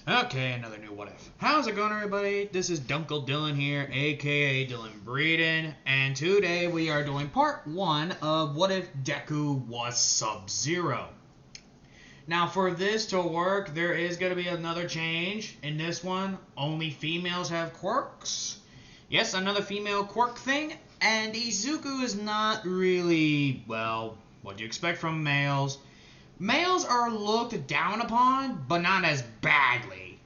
Okay, another new What If. How's it going, everybody? This is Dunkle Dylan here, aka Dylan Breeden, and today we are doing part 1 of What If Deku was Sub-Zero. Now, for this to work, there is going to be another change. In this one, only females have quirks. Yes, another female quirk thing, and Izuku is not really, well, what do you expect from males? Males are looked down upon, but not as badly.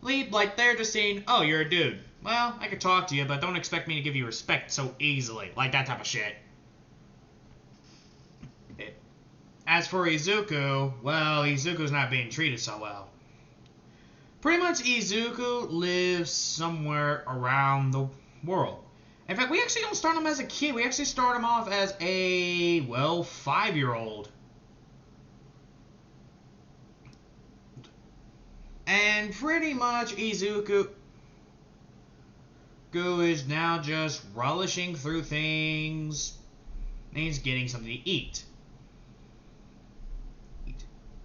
Like, they're just saying, oh, you're a dude. Well, I could talk to you, but don't expect me to give you respect so easily. Like that type of shit. As for Izuku, well, Izuku's not being treated so well. Pretty much Izuku lives somewhere around the world. In fact, we actually don't start him as a kid. We actually start him off as a, well, 5-year-old. And pretty much Izuku is now just relishing through things. And he's getting something to eat.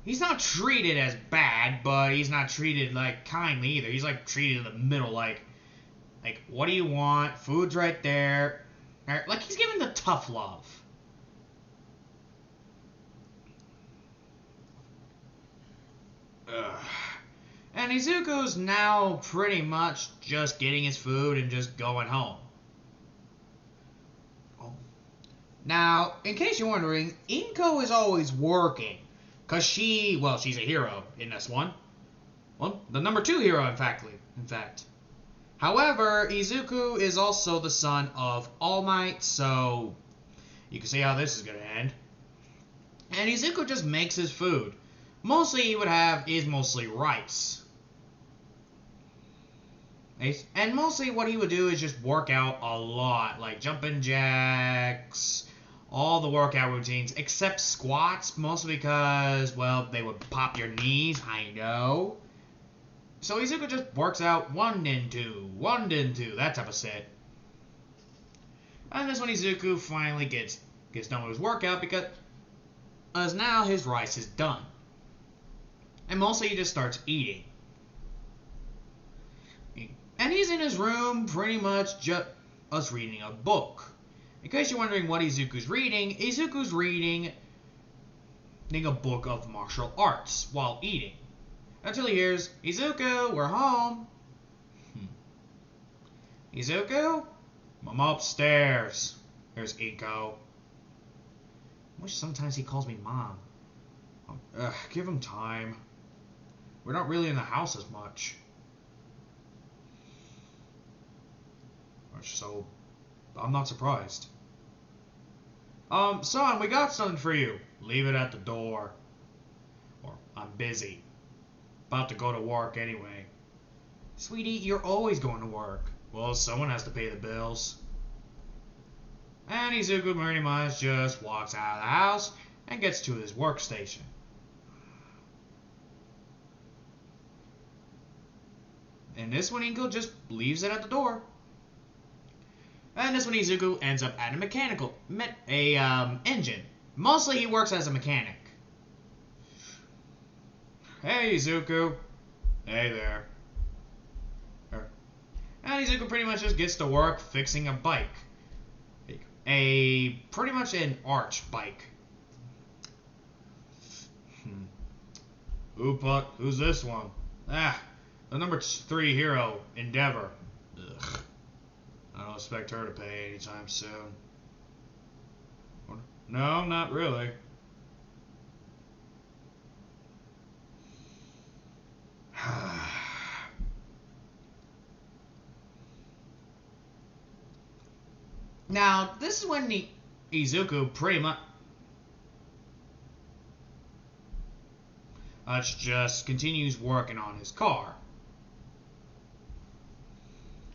He's not treated as bad, but he's not treated, like, kindly either. He's, like, treated in the middle, like, what do you want? Food's right there. Like, he's given the tough love. Ugh. And Izuku's now pretty much just getting his food and just going home. Oh. Now, in case you're wondering, Inko is always working. Because she's a hero in this one. Well, the number 2 hero, in fact. However, Izuku is also the son of All Might, so you can see how this is going to end. And Izuku just makes his food. Mostly he would have is mostly rice. And mostly what he would do is just work out a lot, like jumping jacks, all the workout routines, except squats, mostly because, well, they would pop your knees, I know. So Izuku just works out 1 and 2, 1 and 2, that type of set. And this one Izuku finally gets done with his workout because now his rice is done. And mostly he just starts eating. And he's in his room pretty much just reading a book. In case you're wondering what Izuku's reading a book of martial arts while eating. Until he hears, Izuku, we're home. Izuku? I'm upstairs. There's Inko. I wish sometimes he calls me Mom. Give him time. We're not really in the house as much. So, I'm not surprised. Son, we got something for you. Leave it at the door. Or, I'm busy. About to go to work anyway. Sweetie, you're always going to work. Well, someone has to pay the bills. And Izuku pretty much just walks out of the house and gets to his workstation. And this one, Inko just leaves it at the door. And this one, Izuku ends up at a engine. Mostly he works as a mechanic. Hey, Izuku. Hey there. And Izuku pretty much just gets to work fixing a bike. Pretty much an arch bike. Who's this one? The number 3 hero, Endeavor. Ugh. I don't expect her to pay anytime soon. No, not really. Now, this is when Izuku pretty much just continues working on his car.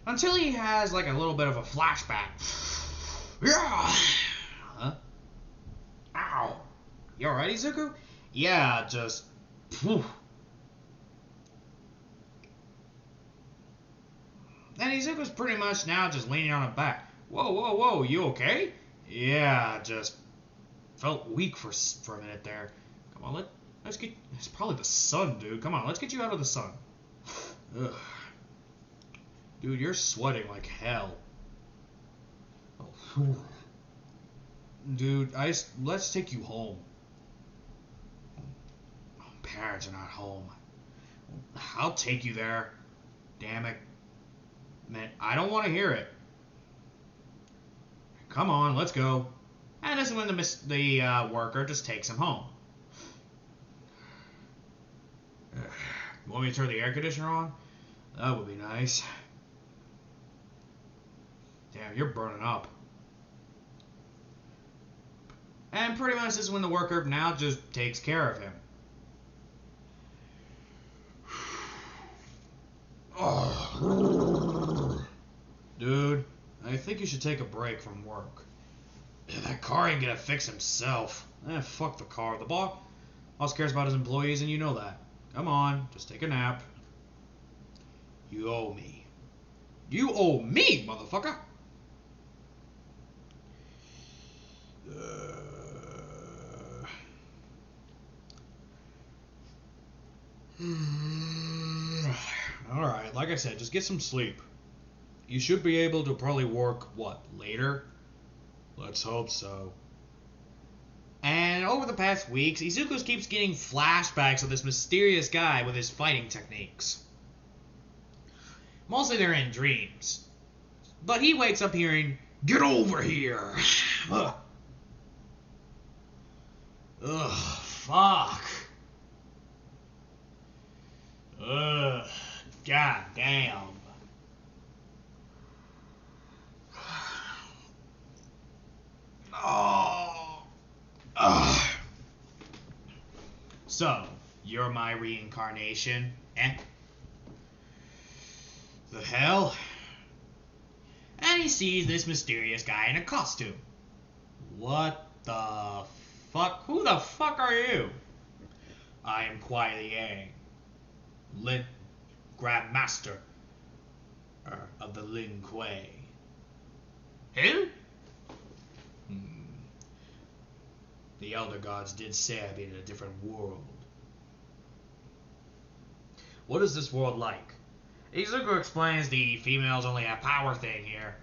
Until he has, like, a little bit of a flashback. Yeah! Huh? Ow! You alright, Izuku? Yeah, just... Phew. And Izuku's pretty much now just leaning on his back. Whoa, you okay? Yeah, just felt weak for a minute there. Come on, It's probably the sun, dude. Come on, let's get you out of the sun. Ugh. Dude, you're sweating like hell. Oh. Dude, let's take you home. Parents are not home. I'll take you there. Damn it. Man, I don't want to hear it. Come on, let's go. And this is when the worker just takes him home. You want me to turn the air conditioner on? That would be nice. Damn, you're burning up. And pretty much this is when the worker now just takes care of him. Oh. Dude, I think you should take a break from work. That car ain't gonna fix himself. Fuck the car. The boss cares about his employees, and you know that. Come on, just take a nap. You owe me. You owe me, motherfucker! Alright, like I said, just get some sleep. You should be able to probably work, what, later? Let's hope so. And over the past weeks, Izuku keeps getting flashbacks of this mysterious guy with his fighting techniques. Mostly they're in dreams. But he wakes up hearing, "Get over here!" Ugh, fuck. Ugh, god damn. Oh. Ugh. So, you're my reincarnation, eh? The hell? And he sees this mysterious guy in a costume. What the fuck? Who the fuck are you? I am Kuai Liang, Grand Master of the Lin Kuei. Who? The Elder Gods did say I'd be in a different world. What is this world like? Izuku explains the females only have power thing here.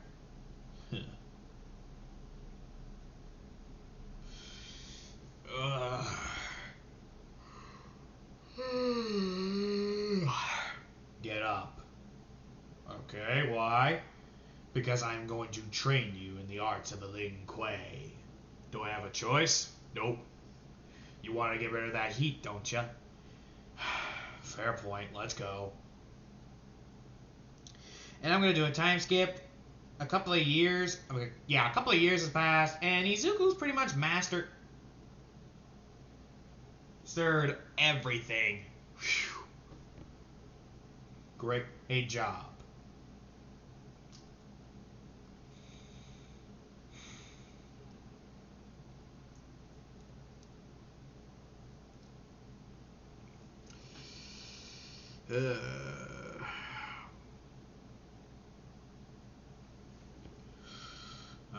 Get up. Okay, why? Because I'm going to train you in the arts of the Lin Kuei. Do I have a choice? Nope. You want to get rid of that heat, don't you? Fair point. Let's go. And I'm going to do a time skip. A couple of years. A couple of years has passed, and Izuku's pretty much mastered everything. Whew. Great job.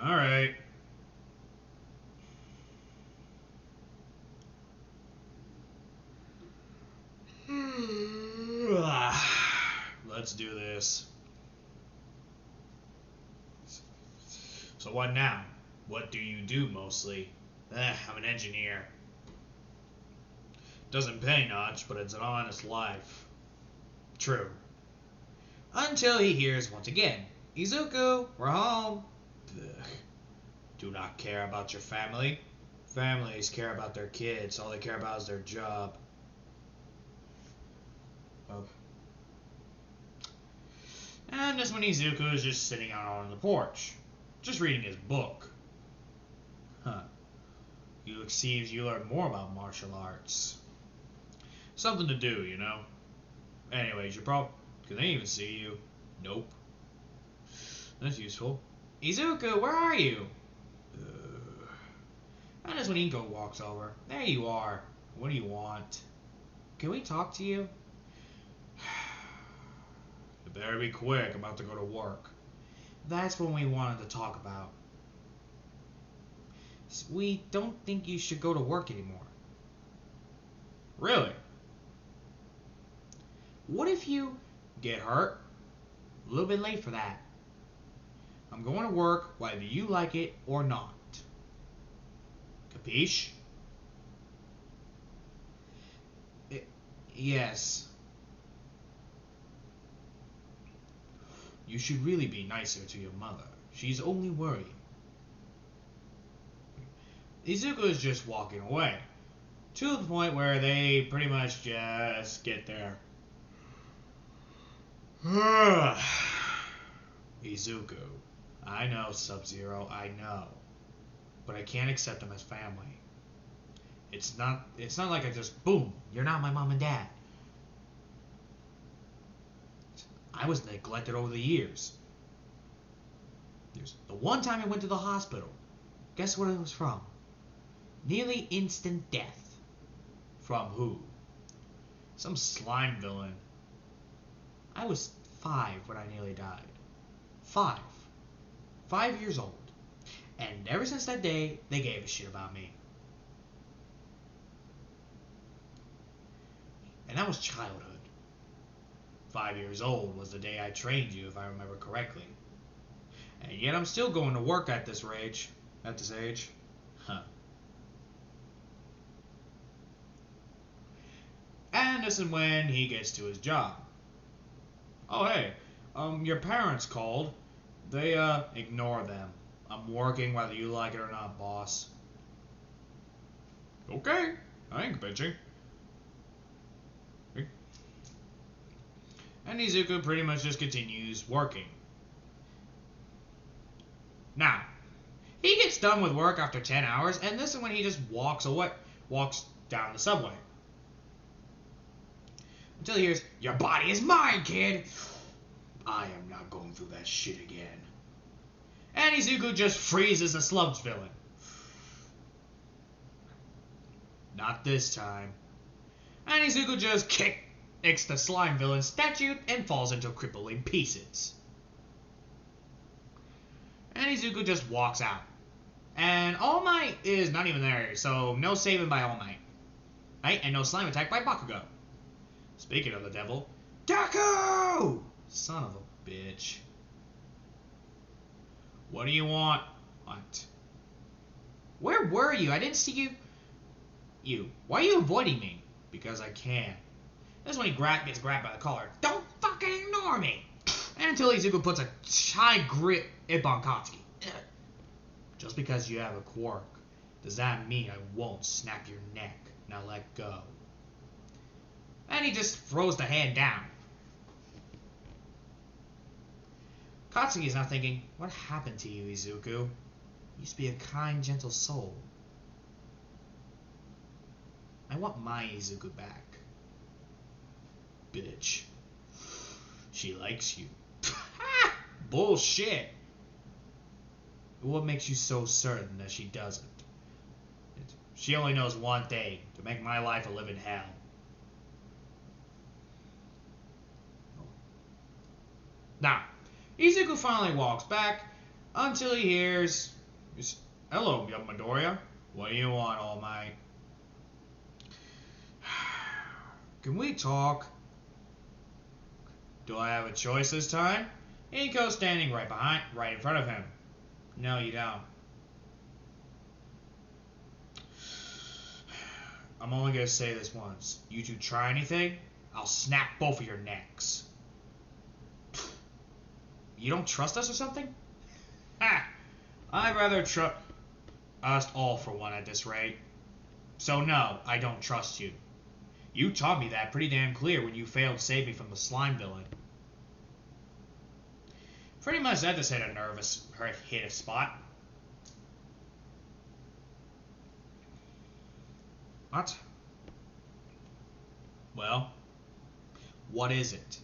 All right. Let's do this. So what now? What do you do mostly? I'm an engineer. Doesn't pay much, but it's an honest life. True. Until he hears once again, Izuku, we're home. Ugh. Do not care about your family. Families care about their kids. All they care about is their job. Oh. And this when Izuku is just sitting out on the porch, just reading his book. Huh. It seems you learn more about martial arts. Something to do, you know? Anyways, you're probably... Can they even see you? Nope. That's useful. Izuku, where are you? And that's when Inko walks over. There you are. What do you want? Can we talk to you? You better be quick. I'm about to go to work. That's what we wanted to talk about. We don't think you should go to work anymore. Really? What if you get hurt? A little bit late for that. I'm going to work whether you like it or not. Capiche? Yes. You should really be nicer to your mother. She's only worried. Izuku is just walking away. To the point where they pretty much just get there. Izuku. I know, Sub-Zero, I know. But I can't accept them as family. It's not like I just, boom, you're not my mom and dad. I was neglected over the years. The one time I went to the hospital, guess what it was from? Nearly instant death. From who? Some slime villain. I was 5 when I nearly died. 5. 5 years old. And ever since that day, they gave a shit about me. And that was childhood. 5 years old was the day I trained you, if I remember correctly. And yet I'm still going to work at this age. Huh. And this is when he gets to his job. Oh, hey, your parents called. They, ignore them. I'm working whether you like it or not, boss. Okay, I ain't bitching. And Izuku pretty much just continues working. Now, he gets done with work after 10 hours, and this is when he just walks down the subway. Until he hears, "Your body is mine, kid!" I am not going through that shit again. And Izuku just freezes the sludge villain. Not this time. And Izuku just kicks the slime villain statue and falls into crippling pieces. And Izuku just walks out. And All Might is not even there, so no saving by All Might. Right? And no slime attack by Bakugo. Speaking of the devil, Deku! Son of a bitch. What do you want? What? Where were you? I didn't see you. Why are you avoiding me? Because I can. That's when he gets grabbed by the collar. Don't fucking ignore me! And until Izuku puts a high grip Ippon Katsuki. Just because you have a quirk, does that mean I won't snap your neck? Now let go. And he just throws the hand down. Katsuki is now thinking, what happened to you, Izuku? You used to be a kind, gentle soul. I want my Izuku back. Bitch. She likes you. Bullshit. What makes you so certain that she doesn't? She only knows one thing, to make my life a living hell. Now, Izuku finally walks back until he hears, "Hello, young Midoriya. What do you want, All Might?" "Can we talk?" "Do I have a choice this time?" Inko's standing right in front of him. "No, you don't." "I'm only gonna say this once. You two try anything, I'll snap both of your necks." "You don't trust us or something?" "Ha! I'd rather trust us all for one at this rate. So no, I don't trust you. You taught me that pretty damn clear when you failed to save me from the slime villain." Pretty much that just hit a spot. What? Well, what is it?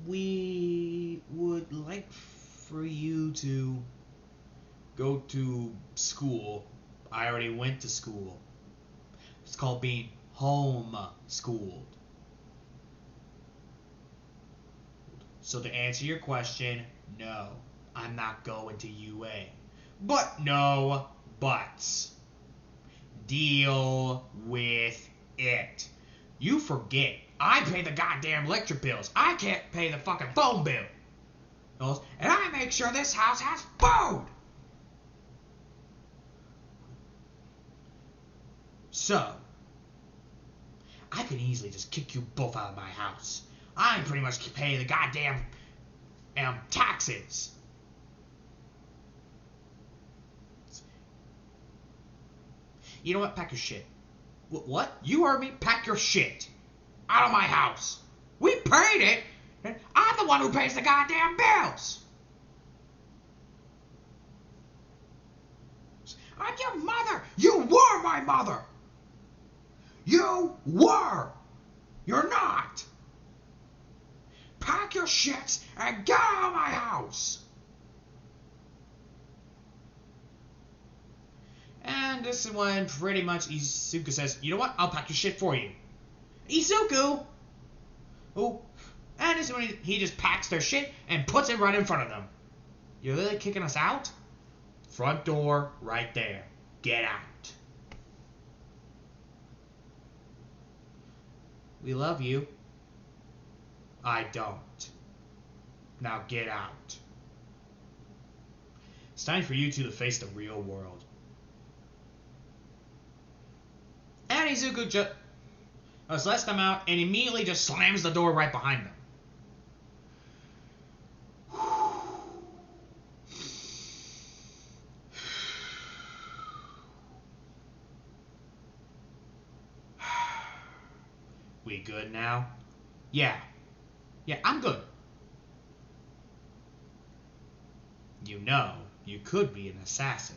We would like for you to go to school. I already went to school. It's called being home-schooled. So to answer your question, no, I'm not going to UA. But no buts. Deal with it. You forget, I pay the goddamn electric bills. I can't pay the fucking phone bill. And I make sure this house has food. So, I could easily just kick you both out of my house. I pretty much pay the goddamn taxes. You know what? Pack your shit. What? You heard me? Pack your shit. Out of my house. We paid it. I'm the one who pays the goddamn bills. I'm your mother. You were my mother. You were. You're not. Pack your shits and get out of my house. And this is when pretty much Izuku says, you know what? I'll pack your shit for you. Izuku! Oh, and this is when he just packs their shit and puts it right in front of them. You're really kicking us out? Front door right there. Get out. We love you. I don't. Now get out. It's time for you two to face the real world. And Izuku just lets them out and immediately just slams the door right behind them. We good now? Yeah. Yeah, I'm good. You know, you could be an assassin.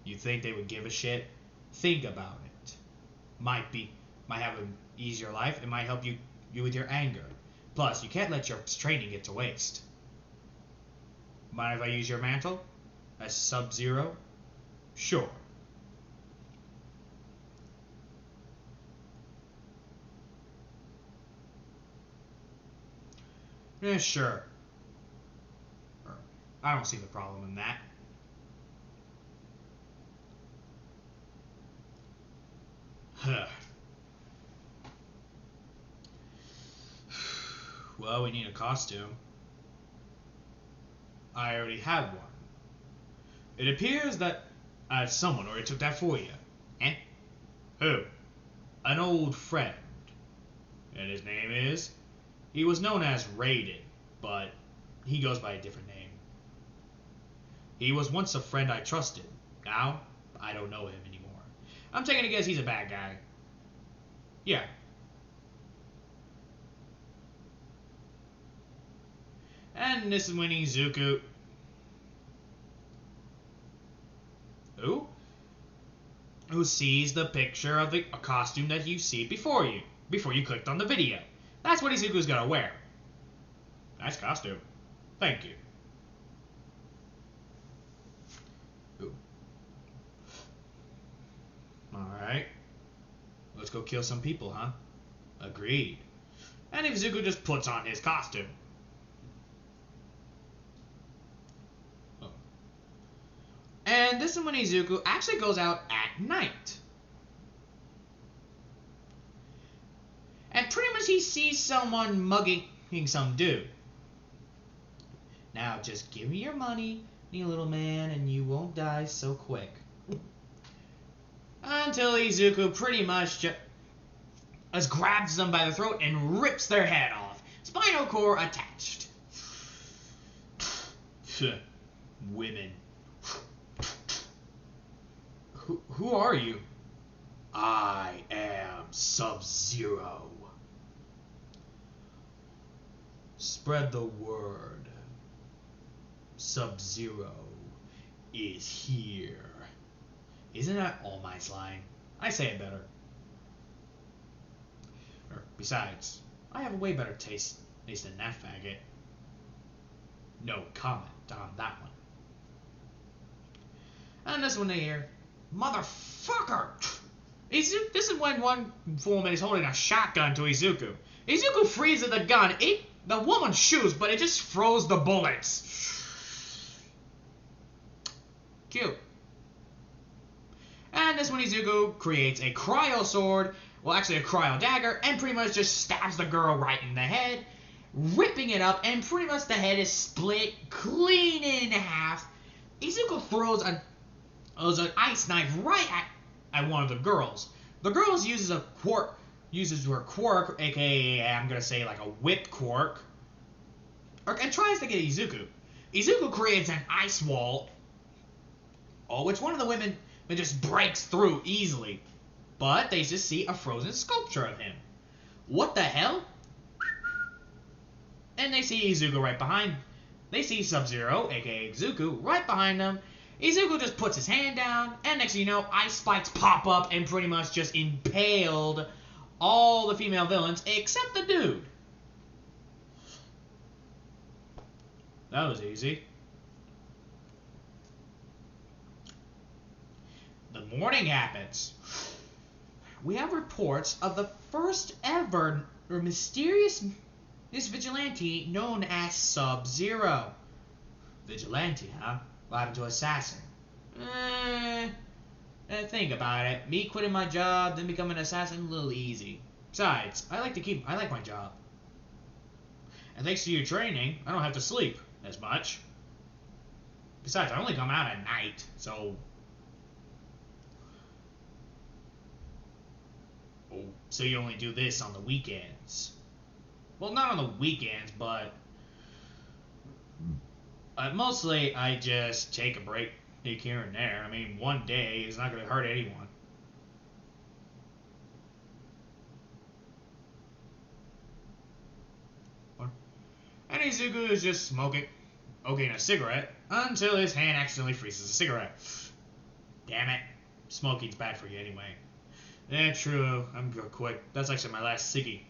You think they would give a shit? Think about it. Might have an easier life. It might help you with your anger. Plus, you can't let your training get to waste. Mind if I use your mantle? As Sub-Zero? Sure. Yeah, sure. I don't see the problem in that. Well, we need a costume. I already have one. It appears that someone already took that for you. Eh? Who? An old friend. And his name is? He was known as Raiden, but he goes by a different name. He was once a friend I trusted. Now, I don't know him anymore. I'm taking a guess he's a bad guy. Yeah. And this is when Izuku... Who sees the picture of a costume that you see before you clicked on the video. That's what Izuku's gonna wear. Nice costume. Thank you. Ooh. Alright. Let's go kill some people, huh? Agreed. And Izuku just puts on his costume. Oh. And this is when Izuku actually goes out at night. And pretty much he sees someone mugging some dude. Now just give me your money, you little man, and you won't die so quick. Until Izuku pretty much just grabs them by the throat and rips their head off. Spinal cord attached. Women. Who are you? I am Sub-Zero. Spread the word. Sub-Zero is here. Isn't that All Might's line? I say it better. Besides, I have a way better taste than that faggot. No comment on that one. And this one they hear, motherfucker! This is when one foreman is holding a shotgun to Izuku. Izuku freezes the gun. The woman shoots, but it just froze the bullets. Cute. And this when Izuku creates a cryo sword, well actually a cryo dagger, and pretty much just stabs the girl right in the head, ripping it up, and pretty much the head is split clean in half. Izuku throws an ice knife right at one of the girls. The girl uses her quirk, aka I'm gonna say like a whip quirk, and tries to get Izuku. Izuku creates an ice wall, which one of the women just breaks through easily. But they just see a frozen sculpture of him. What the hell? And they see Izuku right behind. They see Sub-Zero, aka Izuku, right behind them. Izuku just puts his hand down, and next thing you know, ice spikes pop up and pretty much just impaled all the female villains except the dude. That was easy. The morning happens. We have reports of the first ever mysterious vigilante known as Sub-Zero. Vigilante, huh? What happened to assassin? Think about it. Me quitting my job, then becoming an assassin, a little easy. Besides, I like my job. And thanks to your training, I don't have to sleep as much. Besides, I only come out at night, so... Oh, so you only do this on the weekends. Well, not on the weekends, but... mostly, I just take a break here and there. I mean, one day is not going to hurt anyone. And Izuku is just smoking a cigarette until his hand accidentally freezes the cigarette. Damn it. Smoking's bad for you anyway. Yeah, true. I'm gonna quit. That's actually my last ciggy.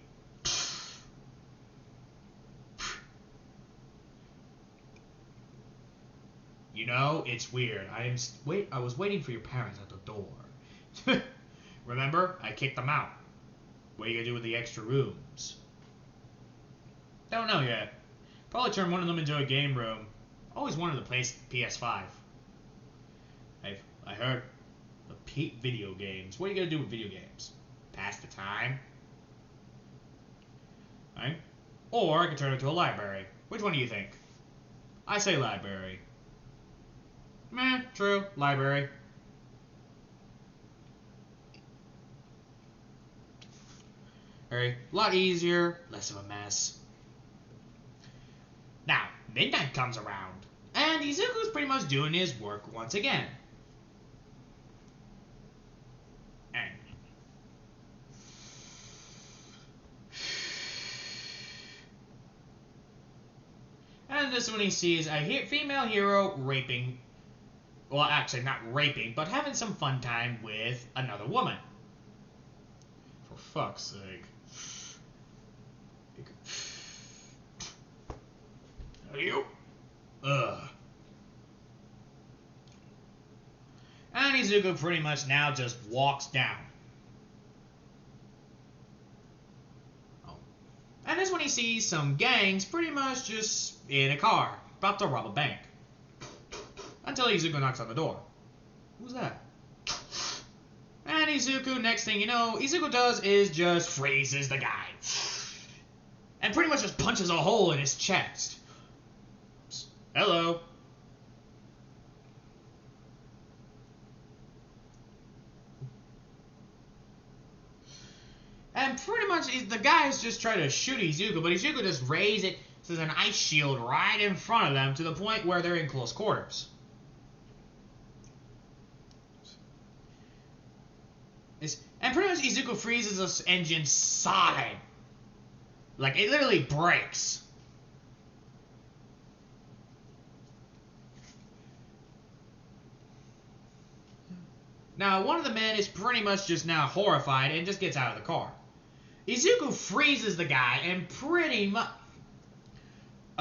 You know, it's weird. I was waiting for your parents at the door. Remember? I kicked them out. What are you gonna do with the extra rooms? Don't know yet. Probably turn one of them into a game room. Always wanted to play PS5. I heard video games. What are you gonna do with video games? Pass the time? Right? Or I could turn it into a library. Which one do you think? I say library. Meh, true. Library. A lot easier, less of a mess. Now, midnight comes around, and Izuku's pretty much doing his work once again. And this is when he sees a female hero raping, well, actually not raping, but having some fun time with another woman. For fuck's sake. You? Ugh. And Izuku pretty much now just walks down. Oh. And this is when he sees some gangs pretty much just in a car, about to rob a bank. Until Izuku knocks on the door. Who's that? And Izuku, next thing you know, Izuku does is just freezes the guy. And pretty much just punches a hole in his chest. Hello. And pretty much the guys just try to shoot Izuku, but Izuku just raises it as an ice shield right in front of them to the point where they're in close quarters. And pretty much Izuku freezes this engine solid. Like, it literally breaks. Now, one of the men is pretty much just now horrified and just gets out of the car. Izuku freezes the guy and pretty much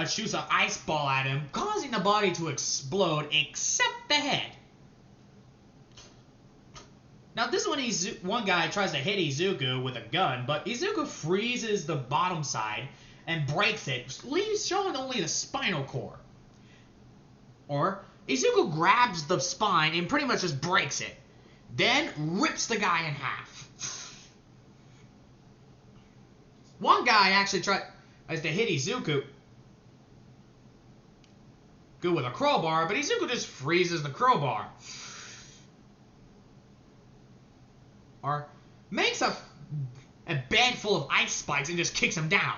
shoots an ice ball at him, causing the body to explode except the head. Now, this is when one guy tries to hit Izuku with a gun, but Izuku freezes the bottom side and breaks it, showing only the spinal cord. Or, Izuku grabs the spine and pretty much just breaks it. then rips the guy in half. One guy actually tries to hit Izuku good with a crowbar, but Izuku just freezes the crowbar. Or makes a bed full of ice spikes and just kicks him down.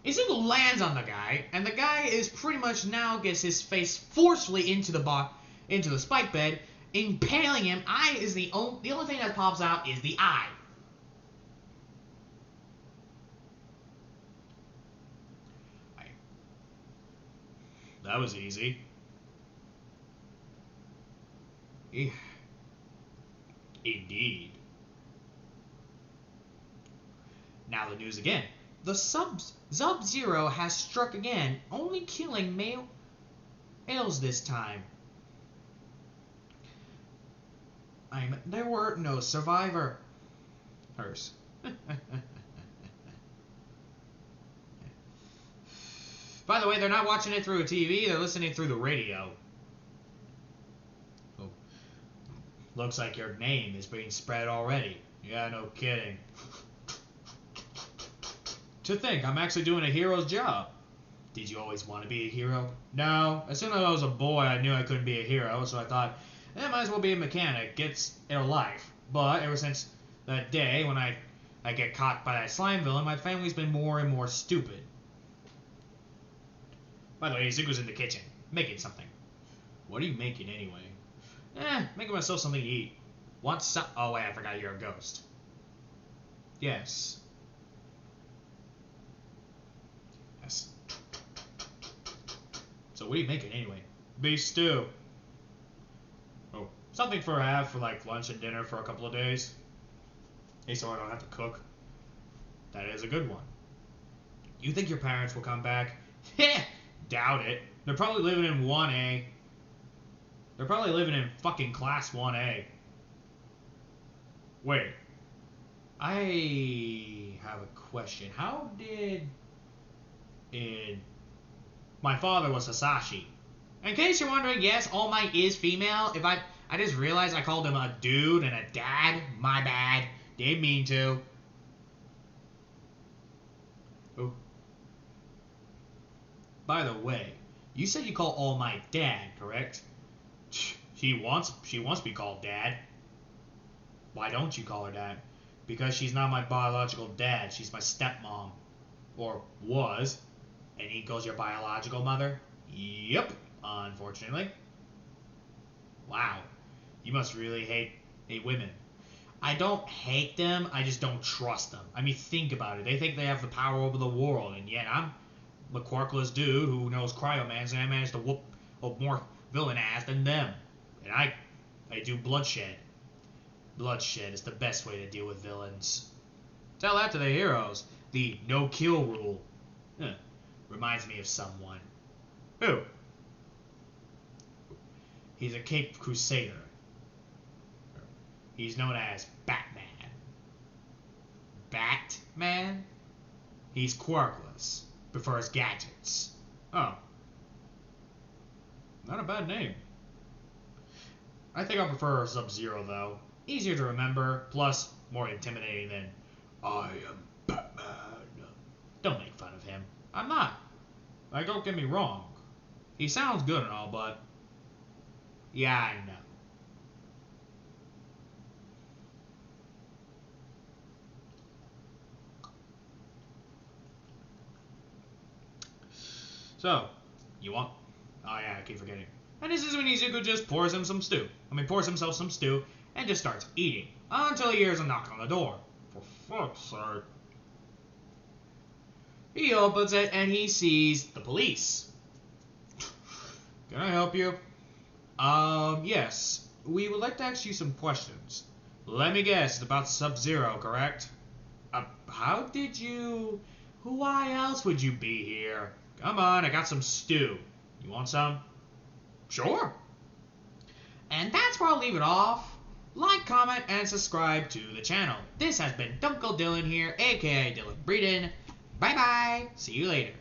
Izuku lands on the guy, and the guy is pretty much now gets his face forcefully into the spike bed, impaling him. Eye is the only thing that pops out is the eye. That was easy. Indeed. Now the news again. The Sub-Zero has struck again, only killing males this time. There were no survivors. By the way, they're not watching it through a TV, they're listening through the radio. Oh. Looks like your name is being spread already. Yeah, no kidding. To think, I'm actually doing a hero's job. Did you always want to be a hero? No. As soon as I was a boy, I knew I couldn't be a hero, so I thought, I might as well be a mechanic, get a life. But ever since that day when I get caught by that slime villain, my family's been more and more stupid. By the way, Izuku's in the kitchen, making something. What are you making anyway? Making myself something to eat. Want some? Oh wait, I forgot you're a ghost. Yes. Yes. So what are you making anyway? Beef stew. Oh, something for have for like lunch and dinner for a couple of days. Hey, so I don't have to cook. That is a good one. You think your parents will come back? Heh! Doubt it. They're probably living in 1A. They're probably living in fucking class 1A. Wait. I have a question. How did... My father was Hasashi. In case you're wondering, yes, All Might is female. I just realized I called him a dude and a dad. My bad. Didn't mean to. Oh. By the way, you said you call All Might Dad, correct? She wants to be called Dad. Why don't you call her Dad? Because she's not my biological dad. She's my stepmom. Or was. And Eco's your biological mother? Yep, unfortunately. Wow. You must really hate women. I don't hate them, I just don't trust them. I mean, think about it. They think they have the power over the world, and yet I'm a quirkless dude who knows cryomancy, and I managed to whoop more villain ass than them. And I do bloodshed. Bloodshed is the best way to deal with villains. Tell that to the heroes. The no-kill rule. Reminds me of someone. Who? He's a Caped Crusader. He's known as Batman. Batman? He's quirkless. Prefers gadgets. Oh. Not a bad name. I think I prefer Sub-Zero, though. Easier to remember, plus more intimidating than I am Batman. Don't make fun of him. I'm not. Like, don't get me wrong. He sounds good and all, but... Yeah, I know. So, you want... Oh yeah, I keep forgetting. And this is when Izuku just pours himself some stew, and just starts eating, until he hears a knock on the door. For fuck's sake. He opens it, and he sees the police. Can I help you? Yes. We would like to ask you some questions. Let me guess, it's about Sub-Zero, correct? How did you... Why else would you be here? Come on, I got some stew. You want some? Sure. And that's where I'll leave it off. Like, comment, and subscribe to the channel. This has been Dunkle Dylan here, aka Dylan Breeden. Bye-bye. See you later.